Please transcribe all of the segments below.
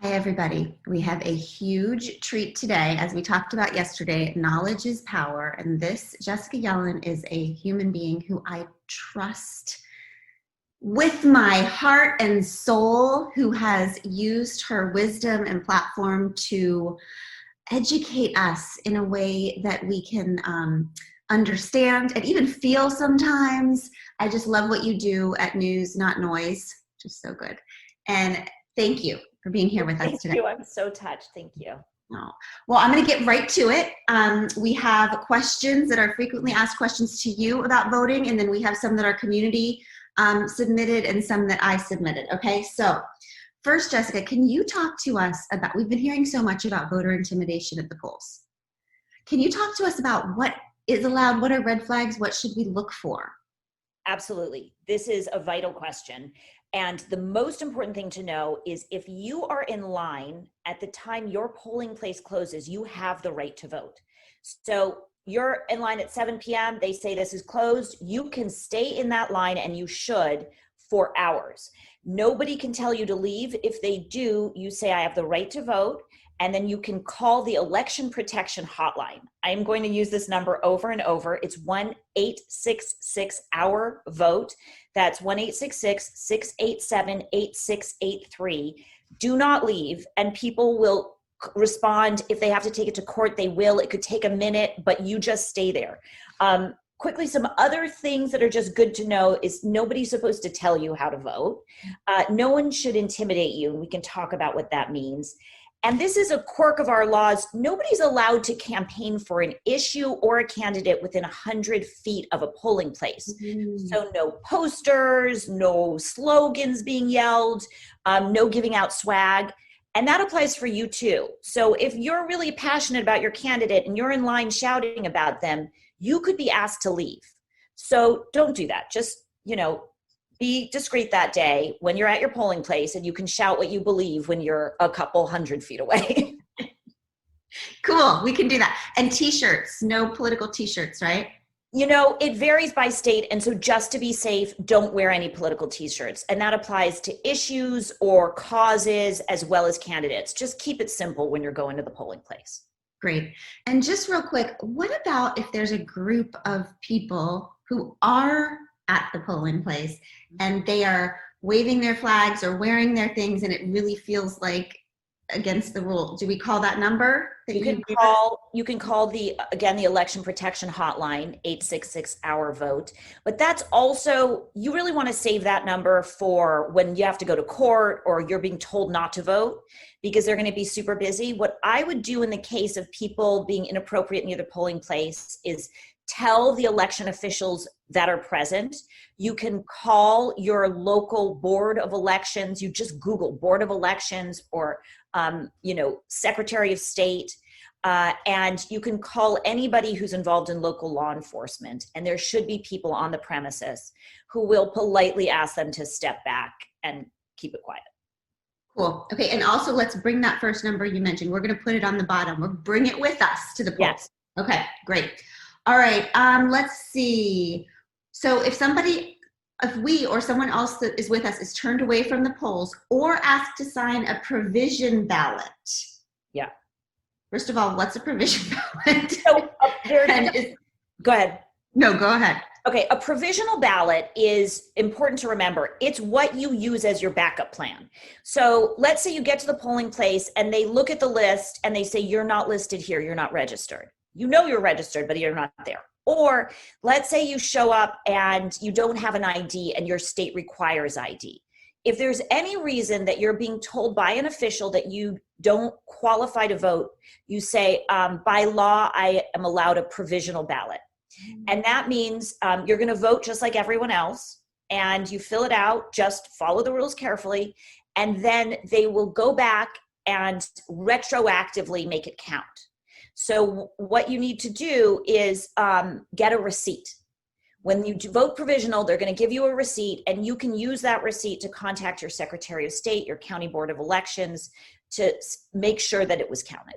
Hi, everybody. We have a huge treat today. As we talked about yesterday, knowledge is power. And this Jessica Yellin is a human being who I trust with my heart and soul, who has used her wisdom and platform to educate us in a way that we can understand and even feel sometimes. I just love what you do at News Not Noise. Just so good. And thank you for being here with us today. Thank you. I'm so touched. Thank you. Oh. Well, I'm going to get right to it. We have questions that are frequently asked questions to you about voting, and then we have some that our community submitted and some that I submitted. Okay, so first, Jessica, can you talk to us about, we've been hearing so much about voter intimidation at the polls. Can you talk to us about what is allowed, what are red flags, what should we look for? Absolutely. This is a vital question. And the most important thing to know is if you are in line at the time your polling place closes, you have the right to vote. So you're in line at 7 p.m. They say this is closed. You can stay in that line, and you should, for hours. Nobody can tell you to leave. If they do, you say, I have the right to vote. And then you can call the election protection hotline. I am going to use this number over and over. It's 1-866-OUR-VOTE. That's 1-866-687-8683. Do not leave, and people will respond. If they have to take it to court, they will. It could take a minute, but you just stay there. Quickly, some other things that are just good to know is nobody's supposed to tell you how to vote. No one should intimidate you, and we can talk about what that means. And this is a quirk of our laws. Nobody's allowed to campaign for an issue or a candidate within 100 feet of a polling place. So no posters, no slogans being yelled, no giving out swag. And that applies for you too. So if you're really passionate about your candidate and you're in line shouting about them, you could be asked to leave. So don't do that. Just, be discreet that day when you're at your polling place, and you can shout what you believe when you're a couple 100 feet away. Cool, we can do that. And t-shirts, no political t-shirts, right? It varies by state. And so just to be safe, don't wear any political t-shirts. And that applies to issues or causes as well as candidates. Just keep it simple when you're going to the polling place. Great. And just real quick, what about if there's a group of people who are at the polling place and they are waving their flags or wearing their things, and it really feels like against the rule? Do we call that number? You can call the election protection hotline, 866-OUR-VOTE. But that's also, you really want to save that number for when you have to go to court or you're being told not to vote, because they're going to be super busy. What I would do in the case of people being inappropriate near the polling place is tell the election officials that are present. You can call your local board of elections. You just Google board of elections or, Secretary of State. And you can call anybody who's involved in local law enforcement. And there should be people on the premises who will politely ask them to step back and keep it quiet. Cool. Okay. And also, let's bring that first number you mentioned. We're going to put it on the bottom. We'll bring it with us to the polls. Yes. Okay, great. All right, let's see. So if we or someone else that is with us is turned away from the polls or asked to sign a provision ballot. Yeah. First of all, what's a provision ballot? So go ahead. No, go ahead. Okay, a provisional ballot is important to remember. It's what you use as your backup plan. So let's say you get to the polling place and they look at the list and they say, you're not listed here, you're not registered. You're registered, but you're not there. Or let's say you show up and you don't have an ID and your state requires ID. If there's any reason that you're being told by an official that you don't qualify to vote, you say, by law, I am allowed a provisional ballot. And that means you're going to vote just like everyone else, and you fill it out, just follow the rules carefully, and then they will go back and retroactively make it count. So what you need to do is get a receipt. When you vote provisional, they're going to give you a receipt, and you can use that receipt to contact your Secretary of State, your County Board of Elections, to make sure that it was counted.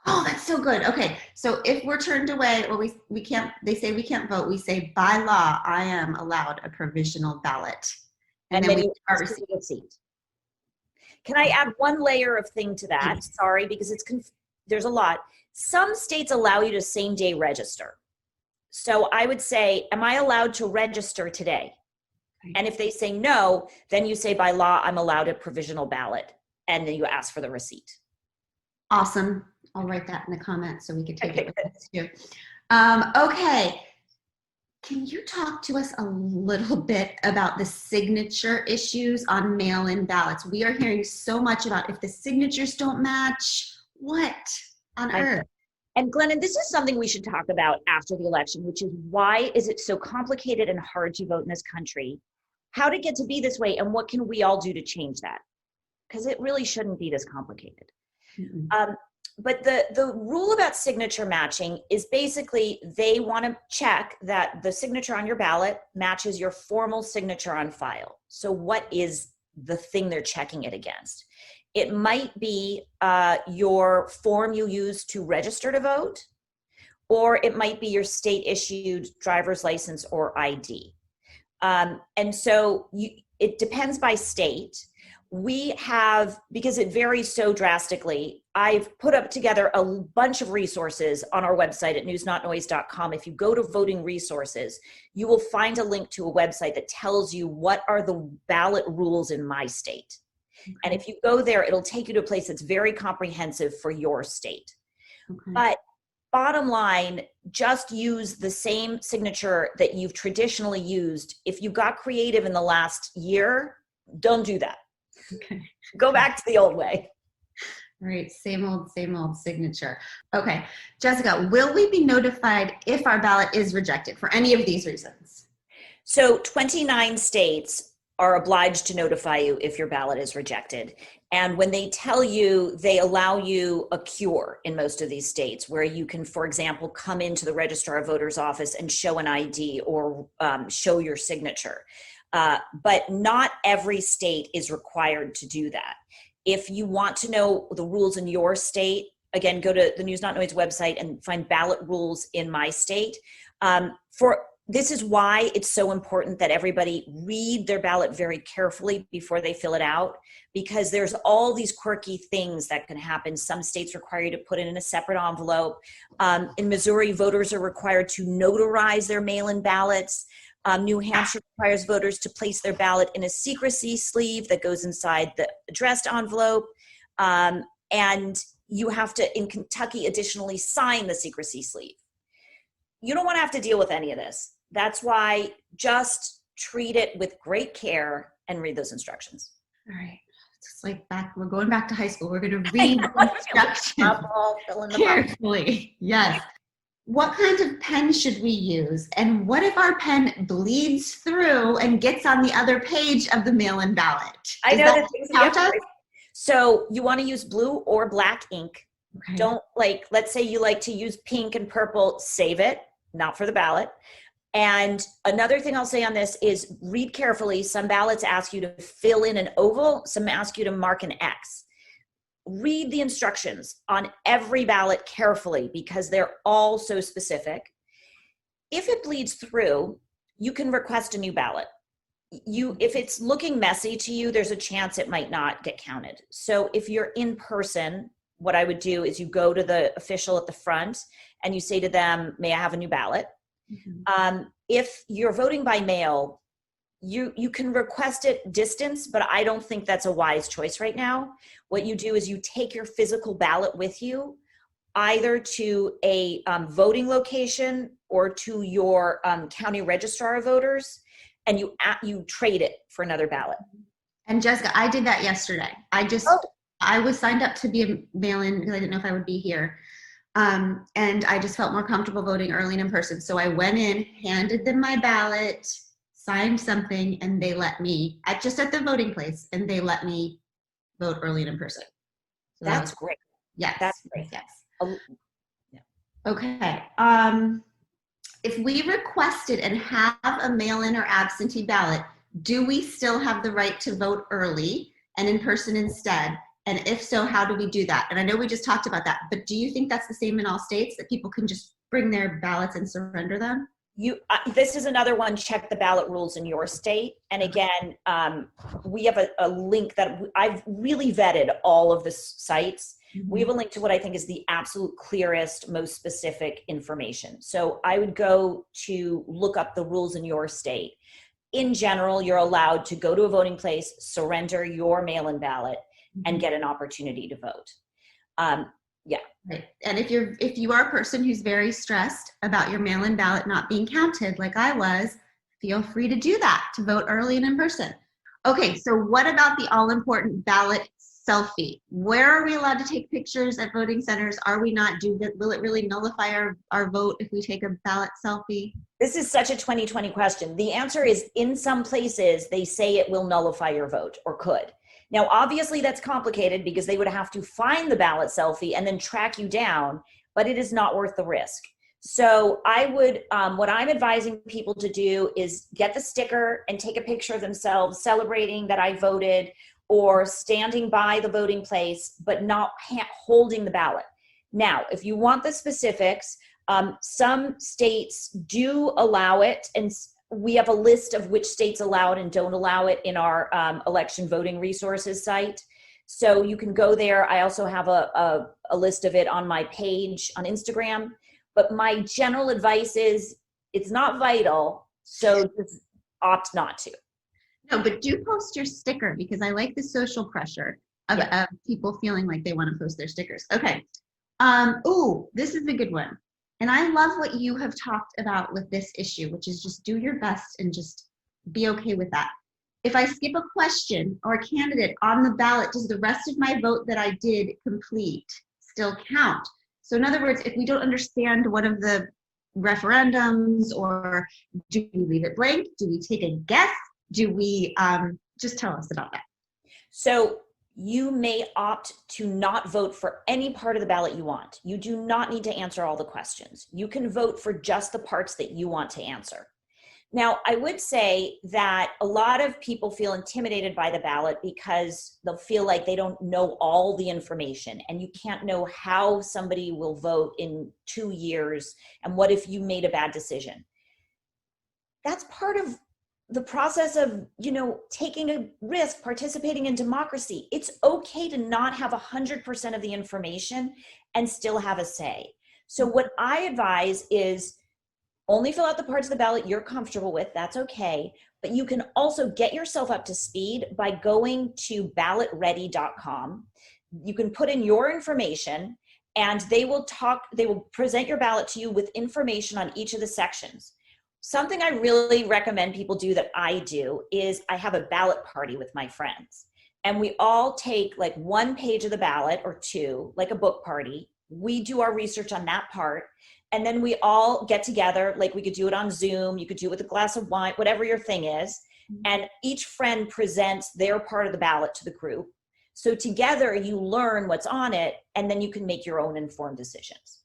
Oh, that's so good. Okay, so if we're turned away or we can't, they say we can't vote, we say, by law, I am allowed a provisional ballot. And then you receipt. Can I add one layer of thing to that? Sorry, because there's a lot. Some states allow you to same day register. So I would say, am I allowed to register today? And if they say no, then you say by law, I'm allowed a provisional ballot. And then you ask for the receipt. Awesome. I'll write that in the comments so we can take it with us too. Okay. Can you talk to us a little bit about the signature issues on mail-in ballots? We are hearing so much about if the signatures don't match, what on earth? And Glennon, this is something we should talk about after the election, which is why is it so complicated and hard to vote in this country? How did it get to be this way, and what can we all do to change that? Because it really shouldn't be this complicated. But the rule about signature matching is basically they want to check that the signature on your ballot matches your formal signature on file. So what is the thing they're checking it against? It might be your form you use to register to vote, or it might be your state issued driver's license or ID. And so it depends by state. We have, because it varies so drastically, I've put up together a bunch of resources on our website at newsnotnoise.com. If you go to voting resources, you will find a link to a website that tells you what are the ballot rules in my state. Okay. And if you go there, it'll take you to a place that's very comprehensive for your state. Okay. But bottom line, just use the same signature that you've traditionally used. If you got creative in the last year, don't do that. Okay. Go back to the old way. Right. Same old signature. Okay. Jessica, will we be notified if our ballot is rejected for any of these reasons? So 29 states are obliged to notify you if your ballot is rejected. And when they tell you, they allow you a cure in most of these states where you can, for example, come into the registrar of voters office and show an ID or show your signature. But not every state is required to do that. If you want to know the rules in your state, again, go to the News Not Noise website and find ballot rules in my state. This is why it's so important that everybody read their ballot very carefully before they fill it out, because there's all these quirky things that can happen. Some states require you to put it in a separate envelope. In Missouri, voters are required to notarize their mail-in ballots. New Hampshire requires voters to place their ballot in a secrecy sleeve that goes inside the addressed envelope. And you have to, in Kentucky, additionally sign the secrecy sleeve. You don't want to have to deal with any of this. That's why just treat it with great care and read those instructions. All right. It's like we're going back to high school. We're going to read the instructions carefully. Yes. What kind of pen should we use? And what if our pen bleeds through and gets on the other page of the mail-in ballot? I know that count us? So you want to use blue or black ink. Okay. Don't let's say you like to use pink and purple, save it, not for the ballot. And another thing I'll say on this is read carefully. Some ballots ask you to fill in an oval. Some ask you to mark an X. Read the instructions on every ballot carefully because they're all so specific. If it bleeds through, you can request a new ballot. If it's looking messy to you, there's a chance it might not get counted. So if you're in person, what I would do is you go to the official at the front and you say to them, may I have a new ballot? Mm-hmm. If you're voting by mail, you can request it distance, but I don't think that's a wise choice right now. What you do is you take your physical ballot with you, either to a voting location or to your county registrar of voters, and you trade it for another ballot. And Jessica, I did that yesterday. I was signed up to be a mail-in because I didn't know if I would be here. And I just felt more comfortable voting early and in person. So I went in, handed them my ballot, signed something, and they let me, just at the voting place, and they let me vote early and in person. So that's great. Yes. That's great. Yes. Yeah. Okay. If we requested and have a mail-in or absentee ballot, do we still have the right to vote early and in person instead? And if so, how do we do that? And I know we just talked about that, but do you think that's the same in all states, that people can just bring their ballots and surrender them? This is another one, check the ballot rules in your state. And again, we have a link that I've really vetted all of the sites. We have a link to what I think is the absolute clearest, most specific information. So I would go to look up the rules in your state. In general, you're allowed to go to a voting place, surrender your mail-in ballot, and get an opportunity to vote. Yeah. Right. And if you are a person who's very stressed about your mail-in ballot not being counted, like I was, feel free to do that, to vote early and in person. Okay, so what about the all-important ballot selfie? Where are we allowed to take pictures at voting centers? Are we not? Will it really nullify our vote if we take a ballot selfie? This is such a 2020 question. The answer is, in some places, they say it will nullify your vote, or could. Now, obviously, that's complicated because they would have to find the ballot selfie and then track you down, but it is not worth the risk. So I would, what I'm advising people to do is get the sticker and take a picture of themselves celebrating that I voted, or standing by the voting place, but not holding the ballot. Now, if you want the specifics, some states do allow it, and we have a list of which states allow it and don't allow it in our election voting resources site. So you can go there. I also have a list of it on my page on Instagram. But my general advice is it's not vital, so just opt not to. No, but do post your sticker, because I like the social pressure of people feeling like they want to post their stickers. Okay. Ooh, this is a good one. And I love what you have talked about with this issue, which is just do your best and just be okay with that. If I skip a question or a candidate on the ballot, does the rest of my vote that I did complete still count? So in other words, if we don't understand one of the referendums, or do we leave it blank? Do we take a guess? Do we just tell us about that? So you may opt to not vote for any part of the ballot you want. You do not need to answer all the questions. You can vote for just the parts that you want to answer. Now, I would say that a lot of people feel intimidated by the ballot because they'll feel like they don't know all the information, and you can't know how somebody will vote in 2 years, and what if you made a bad decision. That's part of the process of, taking a risk, participating in democracy. It's okay to not have 100% of the information and still have a say. So what I advise is only fill out the parts of the ballot you're comfortable with. That's okay. But you can also get yourself up to speed by going to ballotready.com. You can put in your information, and they will present your ballot to you with information on each of the sections. Something I really recommend people do that I do is I have a ballot party with my friends, and we all take like one page of the ballot or two, like a book party. We do our research on that part, and then we all get together. Like, we could do it on Zoom, you could do it with a glass of wine, whatever your thing is. And each friend presents their part of the ballot to the group. So together you learn what's on it, and then you can make your own informed decisions.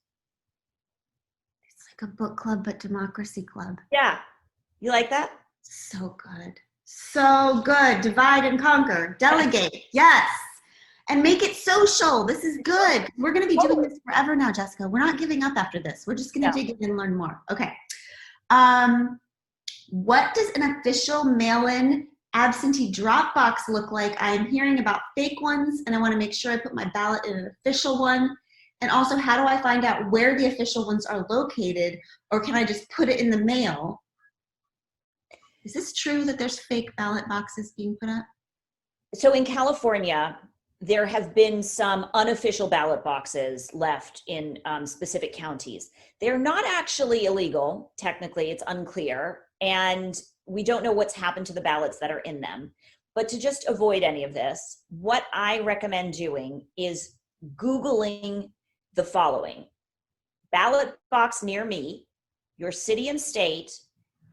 A book club, but democracy club. Yeah. You like that? So good. So good. Divide and conquer. Delegate. Yes. And make it social. This is good. We're going to be doing this forever now, Jessica. We're not giving up after this. We're just going to dig in and learn more. Okay. What does an official mail-in absentee drop box look like? I am hearing about fake ones, and I want to make sure I put my ballot in an official one. And also, how do I find out where the official ones are located, or can I just put it in the mail? Is this true that there's fake ballot boxes being put up? So in California, there have been some unofficial ballot boxes left in specific counties. They're not actually illegal. Technically, it's unclear. And we don't know what's happened to the ballots that are in them. But to just avoid any of this, what I recommend doing is Googling the following: ballot box near me, your city and state,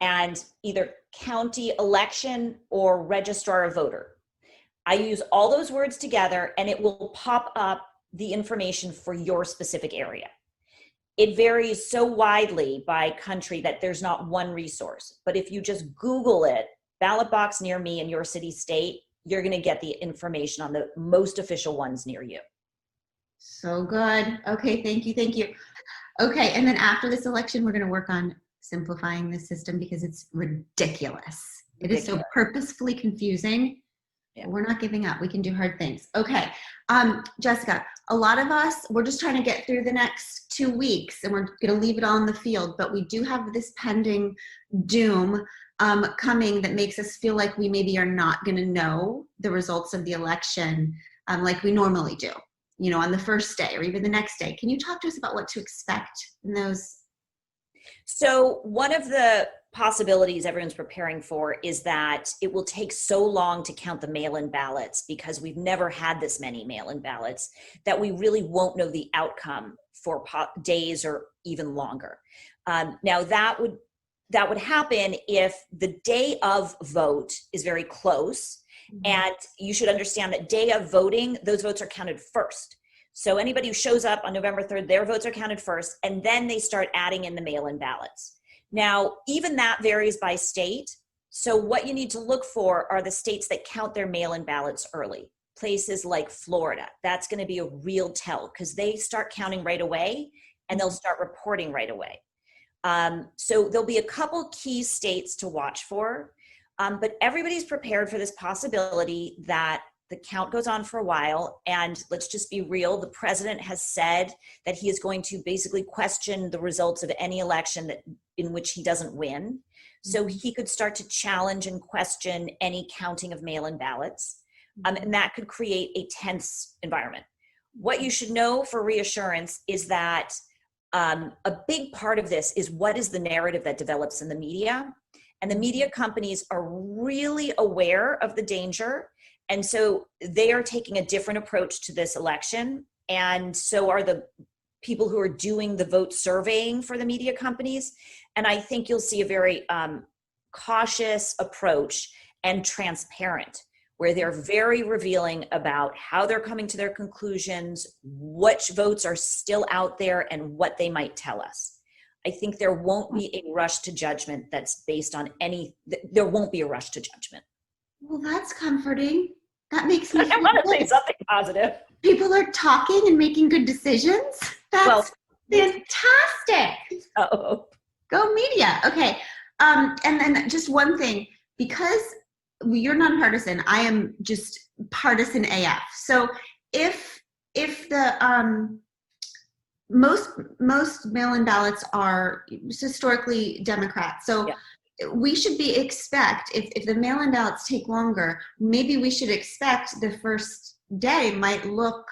and either county election or registrar of voter. I use all those words together, and it will pop up the information for your specific area. It varies so widely by country that there's not one resource. But if you just Google it, ballot box near me in your city, state, you're going to get the information on the most official ones near you. So good. Okay, thank you. Okay, and then after this election, we're going to work on simplifying the system because it's ridiculous. It is so purposefully confusing. Yeah. We're not giving up. We can do hard things. Okay. Jessica, a lot of us, we're just trying to get through the next 2 weeks and we're going to leave it all in the field, but we do have this pending doom coming that makes us feel like we maybe are not going to know the results of the election like we normally do, you know, on the first day or even the next day. Can you talk to us about what to expect in those? So one of the possibilities everyone's preparing for is that it will take so long to count the mail-in ballots because we've never had this many mail-in ballots that we really won't know the outcome for days or even longer. Now that would happen if the day of vote is very close, and you should understand that day of voting, those votes are counted first. So anybody who shows up on November 3rd, their votes are counted first, and then they start adding in the mail-in ballots. Now, even that varies by state. So what you need to look for are the states that count their mail-in ballots early. Places like Florida, that's going to be a real tell because they start counting right away and they'll start reporting right away. So there'll be a couple key states to watch for, but everybody's prepared for this possibility that the count goes on for a while, and let's just be real, the president has said that he is going to basically question the results of any election in which he doesn't win. So he could start to challenge and question any counting of mail-in ballots, and that could create a tense environment. What you should know for reassurance is that a big part of this is what is the narrative that develops in the media, and the media companies are really aware of the danger. And so they are taking a different approach to this election. And so are the people who are doing the vote surveying for the media companies. And I think you'll see a very cautious approach and transparent, where they're very revealing about how they're coming to their conclusions, which votes are still out there, and what they might tell us. I think there won't be a rush to judgment that's based on there won't be a rush to judgment. Well, that's comforting. That makes me feel I want to good. say something positive. People are talking and making good decisions. That's fantastic. Oh. Go media. Okay. And then just one thing, because you're nonpartisan, I am just partisan AF. So if the most mail-in ballots are historically Democrat, so we should expect if the mail-in ballots take longer, maybe we should expect the first day might look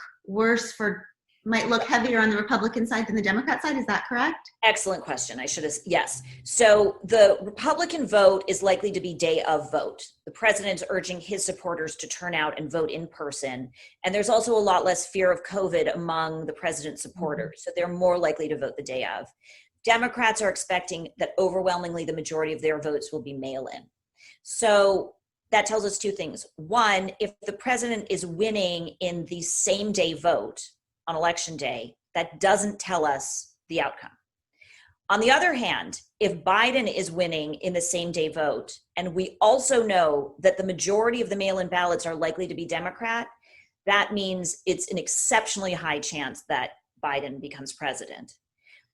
heavier on the Republican side than the Democrat side. Is that correct? Excellent question. Yes. So the Republican vote is likely to be day of vote. The president's urging his supporters to turn out and vote in person. And there's also a lot less fear of COVID among the president's supporters. So they're more likely to vote the day of. Democrats are expecting that overwhelmingly the majority of their votes will be mail-in. So that tells us two things. One, if the president is winning in the same day vote on election day, that doesn't tell us the outcome. On the other hand, if Biden is winning in the same day vote, and we also know that the majority of the mail-in ballots are likely to be Democrat, that means it's an exceptionally high chance that Biden becomes president.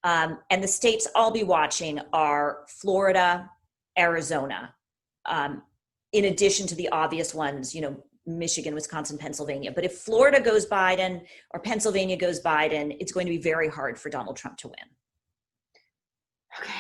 And the states I'll be watching are Florida, Arizona, in addition to the obvious ones, Michigan, Wisconsin, Pennsylvania. But if Florida goes Biden or Pennsylvania goes Biden, it's going to be very hard for Donald Trump to win. Okay.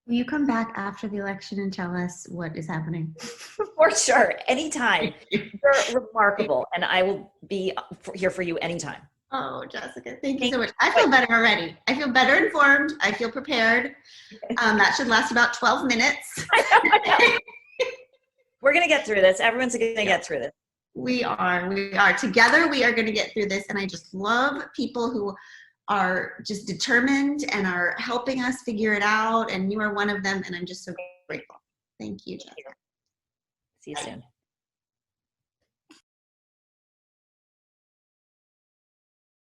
Will you come back after the election and tell us what is happening? For sure. Anytime. You're remarkable. And I will be here for you anytime. Oh, Jessica, thank you so much. I feel better already. I feel better informed. I feel prepared. That should last about 12 minutes. We're going to get through this. Everyone's going to get through this. We are. Together, we are going to get through this. And I just love people who are just determined and are helping us figure it out. And you are one of them. And I'm just so grateful. Thank you, Jessica. See you soon.